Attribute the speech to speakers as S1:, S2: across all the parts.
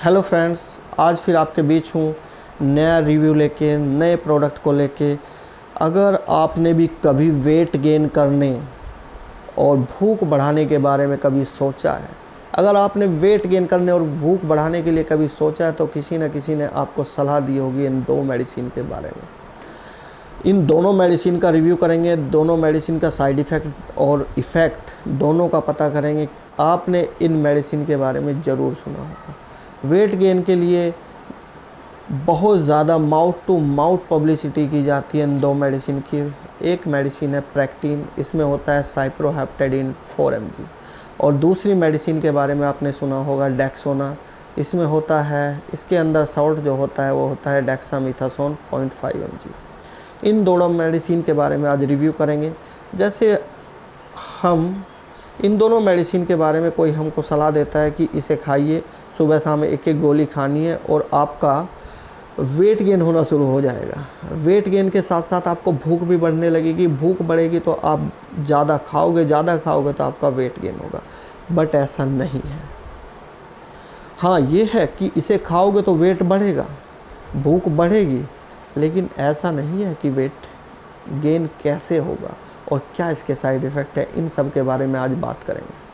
S1: Hello friends, आज फिर आपके बीच हूँ नया रिव्यू लेके, नए प्रोडक्ट को लेके। अगर आपने भी कभी वेट गेन करने और भूख बढ़ाने के बारे में कभी सोचा है, अगर आपने वेट गेन करने और भूख बढ़ाने के लिए कभी सोचा है, तो किसी न किसी ने आपको सलाह दी होगी इन दो मेडिसिन के बारे में। इन दोनों मेडिसिन का रिव्यू करेंगे, दोनों मेडिसिन का साइड इफ़ेक्ट और इफ़ेक्ट दोनों का पता करेंगे। आपने इन मेडिसिन के बारे में ज़रूर सुना होगा। वेट गेन के लिए बहुत ज़्यादा माउथ टू माउथ पब्लिसिटी की जाती है इन दो मेडिसिन की। एक मेडिसिन है प्रैक्टिन, इसमें होता है साइप्रोहेप्टेडिन 4 mg, और दूसरी मेडिसिन के बारे में आपने सुना होगा डेक्सोना। इसमें होता है, इसके अंदर सॉल्ट जो होता है वो होता है डेक्सामेथासोन 0.5 mg। इन दोनों मेडिसिन के बारे में आज रिव्यू करेंगे। जैसे हम इन दोनों मेडिसिन के बारे में कोई हमको सलाह देता है कि इसे खाइए, सुबह शाम एक एक गोली खानी है और आपका वेट गेन होना शुरू हो जाएगा। वेट गेन के साथ साथ आपको भूख भी बढ़ने लगेगी। भूख बढ़ेगी तो आप ज़्यादा खाओगे तो आपका वेट गेन होगा। बट ऐसा नहीं है। हाँ, ये है कि इसे खाओगे तो वेट बढ़ेगा, भूख बढ़ेगी, लेकिन ऐसा नहीं है कि वेट गेन कैसे होगा और क्या इसके साइड इफ़ेक्ट है। इन सब के बारे में आज बात करेंगे।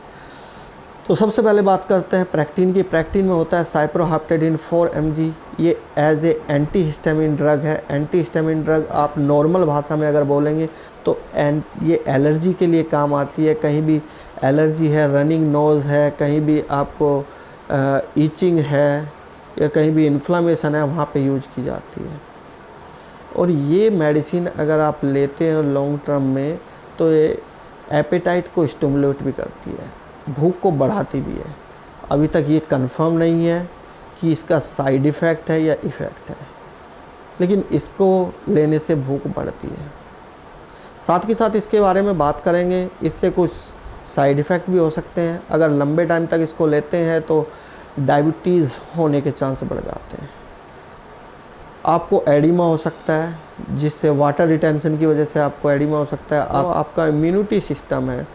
S1: तो सबसे पहले बात करते हैं प्रैक्टिन की। प्रैक्टिन में होता है साइप्रोहेप्टेडिन 4 mg। ये as a anti histamine drug है। एंटी हिस्टामिन ड्रग आप नॉर्मल भाषा में अगर बोलेंगे तो ये एलर्जी के लिए काम आती है। कहीं भी एलर्जी है, रनिंग नोज़ है, कहीं भी आपको ईचिंग है या कहीं भी इन्फ्लामेशन है, वहाँ पे यूज की जाती है। और ये मेडिसिन अगर आप लेते हैं लॉन्ग टर्म में तो ये एपेटाइट को स्टिमुलेट भी करती है, भूख को बढ़ाती भी है। अभी तक ये कंफर्म नहीं है कि इसका साइड इफ़ेक्ट है या इफ़ेक्ट है, लेकिन इसको लेने से भूख बढ़ती है। साथ के साथ इसके बारे में बात करेंगे, इससे कुछ साइड इफ़ेक्ट भी हो सकते हैं। अगर लंबे टाइम तक इसको लेते हैं तो डायबिटीज़ होने के चांस बढ़ जाते हैं। आपको एडिमा हो सकता है, जिससे वाटर रिटेंशन की वजह से आपको एडिमा हो सकता है। आपका इम्यूनिटी सिस्टम है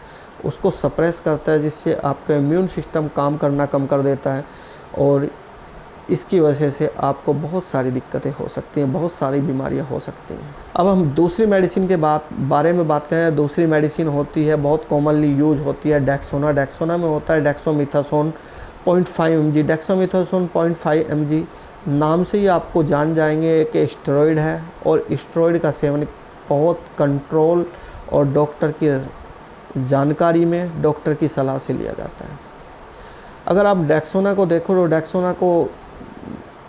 S1: उसको सप्रेस करता है, जिससे आपका इम्यून सिस्टम काम करना कम कर देता है, और इसकी वजह से आपको बहुत सारी दिक्कतें हो सकती हैं, बहुत सारी बीमारियां हो सकती हैं। अब हम दूसरी मेडिसिन के बारे में बात करें। दूसरी मेडिसिन होती है, बहुत कॉमनली यूज होती है, डेक्सोना। डेक्सोना में होता है डेक्सामेथासोन 0.5 mg। डेक्सामेथासोन 0.5 mg नाम से ही आपको जान जाएंगे कि स्टेरॉइड है, और स्टेरॉइड का सेवन बहुत कंट्रोल और डॉक्टर की जानकारी में, डॉक्टर की सलाह से लिया जाता है। अगर आप डेक्सोना को देखो तो डेक्सोना को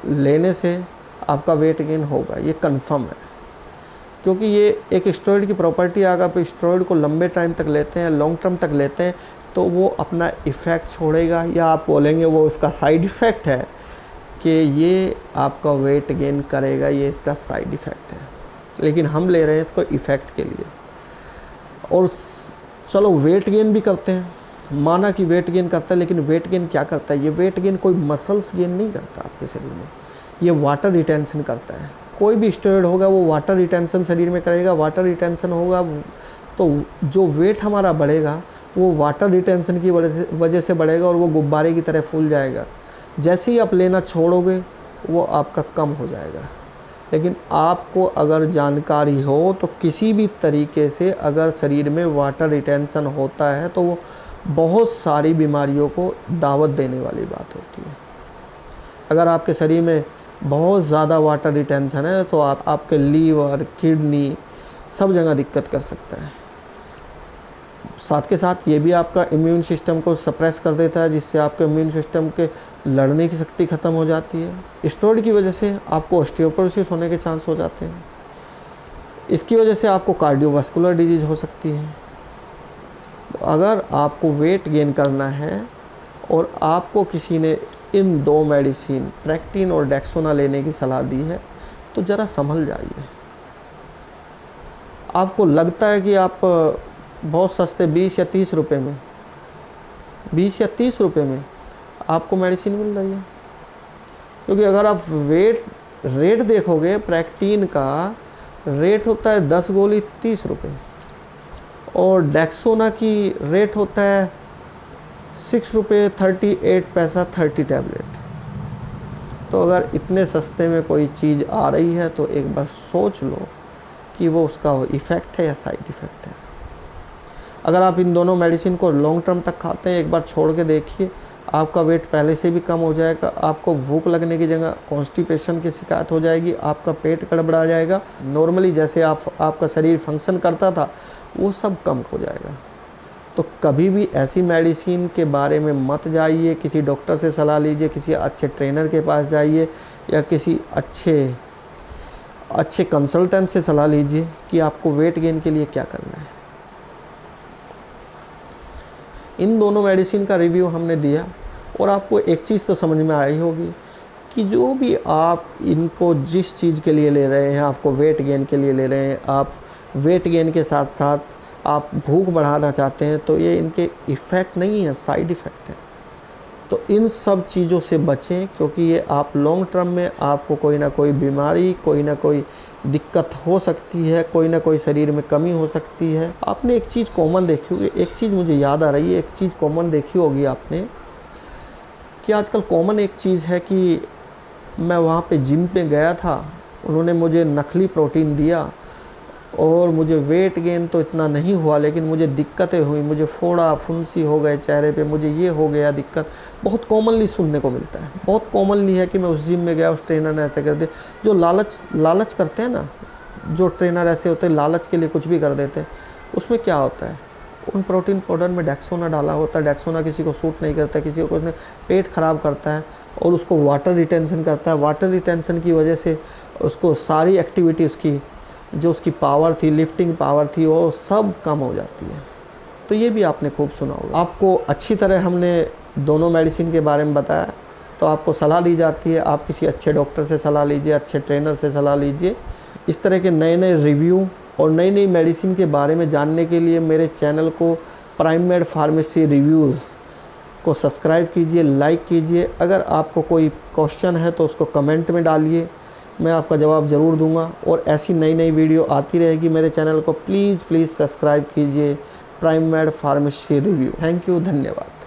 S1: लेने से आपका वेट गेन होगा, ये कंफर्म है, क्योंकि ये एक स्टेरॉइड की प्रॉपर्टी है। अगर आप स्टेरॉइड को लंबे टाइम तक लेते हैं, लॉन्ग टर्म तक लेते हैं, तो वो अपना इफ़ेक्ट छोड़ेगा, या आप बोलेंगे वो उसका साइड इफ़ेक्ट है कि ये आपका वेट गेन करेगा, ये इसका साइड इफ़ेक्ट है। लेकिन हम ले रहे हैं इसको इफ़ेक्ट के लिए। और चलो वेट गेन भी करते हैं, माना कि वेट गेन करता है, लेकिन वेट गेन क्या करता है? ये वेट गेन कोई मसल्स गेन नहीं करता आपके शरीर में, ये वाटर रिटेंशन करता है। कोई भी स्टेरॉइड होगा वो वाटर रिटेंशन शरीर में करेगा। वाटर रिटेंशन होगा तो जो वेट हमारा बढ़ेगा वो वाटर रिटेंशन की वजह से बढ़ेगा, और वो गुब्बारे की तरह फूल जाएगा। जैसे ही आप लेना छोड़ोगे वो आपका कम हो जाएगा। लेकिन आपको अगर जानकारी हो तो किसी भी तरीके से अगर शरीर में वाटर रिटेंशन होता है तो वो बहुत सारी बीमारियों को दावत देने वाली बात होती है। अगर आपके शरीर में बहुत ज़्यादा वाटर रिटेंशन है तो आपके लीवर, किडनी सब जगह दिक्कत कर सकता है। साथ के साथ ये भी आपका इम्यून सिस्टम को सप्रेस कर देता है, जिससे आपके इम्यून सिस्टम के लड़ने की शक्ति ख़त्म हो जाती है। स्टेरॉइड की वजह से आपको ऑस्टियोपोरोसिस होने के चांस हो जाते हैं। इसकी वजह से आपको कार्डियोवास्कुलर डिजीज़ हो सकती है। तो अगर आपको वेट गेन करना है और आपको किसी ने इन दो मेडिसिन प्रैक्टिन और डेक्सोना लेने की सलाह दी है तो ज़रा संभल जाइए। आपको लगता है कि आप बहुत सस्ते 20 या 30 रुपये में, 20 या 30 रुपये में आपको मेडिसिन मिल रही है। क्योंकि अगर आप रेट देखोगे, प्रैक्टिन का रेट होता है 10 गोली 30 रुपये, और डेक्सोना की रेट होता है 6 रुपये 38 पैसा 30 टैबलेट। तो अगर इतने सस्ते में कोई चीज़ आ रही है तो एक बार सोच लो कि वो उसका इफ़ेक्ट है या साइड इफ़ेक्ट है। अगर आप इन दोनों मेडिसिन को लॉन्ग टर्म तक खाते हैं, एक बार छोड़ के देखिए, आपका वेट पहले से भी कम हो जाएगा, आपको भूख लगने की जगह कॉन्स्टिपेशन की शिकायत हो जाएगी, आपका पेट गड़बड़ा जाएगा, नॉर्मली जैसे आपका शरीर फंक्शन करता था वो सब कम हो जाएगा। तो कभी भी ऐसी मेडिसिन के बारे में मत जाइए, किसी डॉक्टर से सलाह लीजिए, किसी अच्छे ट्रेनर के पास जाइए या किसी अच्छे कंसल्टेंट से सलाह लीजिए कि आपको वेट गेन के लिए क्या करना है। इन दोनों मेडिसिन का रिव्यू हमने दिया और आपको एक चीज़ तो समझ में आई होगी कि जो भी आप इनको जिस चीज़ के लिए ले रहे हैं, आपको वेट गेन के लिए ले रहे हैं, आप वेट गेन के साथ साथ आप भूख बढ़ाना चाहते हैं, तो ये इनके इफ़ेक्ट नहीं है, साइड इफ़ेक्ट है। तो इन सब चीज़ों से बचें, क्योंकि ये आप लॉन्ग टर्म में आपको कोई ना कोई बीमारी, कोई ना कोई दिक्कत हो सकती है, कोई ना कोई शरीर में कमी हो सकती है। आपने एक चीज़ कॉमन देखी होगी, एक चीज़ मुझे याद आ रही है, एक चीज़ कॉमन देखी होगी आपने कि आजकल कॉमन एक चीज़ है कि मैं वहाँ पे जिम पे गया था, उन्होंने मुझे नकली प्रोटीन दिया और मुझे वेट गेन तो इतना नहीं हुआ, लेकिन मुझे दिक्कतें हुई, मुझे फोड़ा फुंसी हो गए चेहरे पे, मुझे ये हो गया दिक्कत। बहुत कॉमनली सुनने को मिलता है, बहुत कॉमनली है कि मैं उस जिम में गया, उस ट्रेनर ने ऐसे कर दिया। जो लालच करते हैं ना, जो ट्रेनर ऐसे होते हैं लालच के लिए कुछ भी कर देते हैं, उसमें क्या होता है, उन प्रोटीन पाउडर में डेक्सोना डाला होता है। डेक्सोना किसी को सूट नहीं करता, किसी को उसने पेट ख़राब करता है और उसको वाटर रिटेंशन करता है। वाटर रिटेंशन की वजह से उसको सारी एक्टिविटी, उसकी जो उसकी पावर थी, लिफ्टिंग पावर थी, वो सब कम हो जाती है। तो ये भी आपने खूब सुना होगा। आपको अच्छी तरह हमने दोनों मेडिसिन के बारे में बताया, तो आपको सलाह दी जाती है आप किसी अच्छे डॉक्टर से सलाह लीजिए, अच्छे ट्रेनर से सलाह लीजिए। इस तरह के नए नए रिव्यू और नई नई मेडिसिन के बारे में जानने के लिए मेरे चैनल को प्राइम मेड फार्मेसी रिव्यूज़ को सब्सक्राइब कीजिए, लाइक कीजिए। अगर आपको कोई क्वेश्चन है तो उसको कमेंट में डालिए, मैं आपका जवाब ज़रूर दूंगा। और ऐसी नई नई वीडियो आती रहेगी। मेरे चैनल को प्लीज़ सब्सक्राइब कीजिए, prime made pharmacy review. Thank you, धन्यवाद।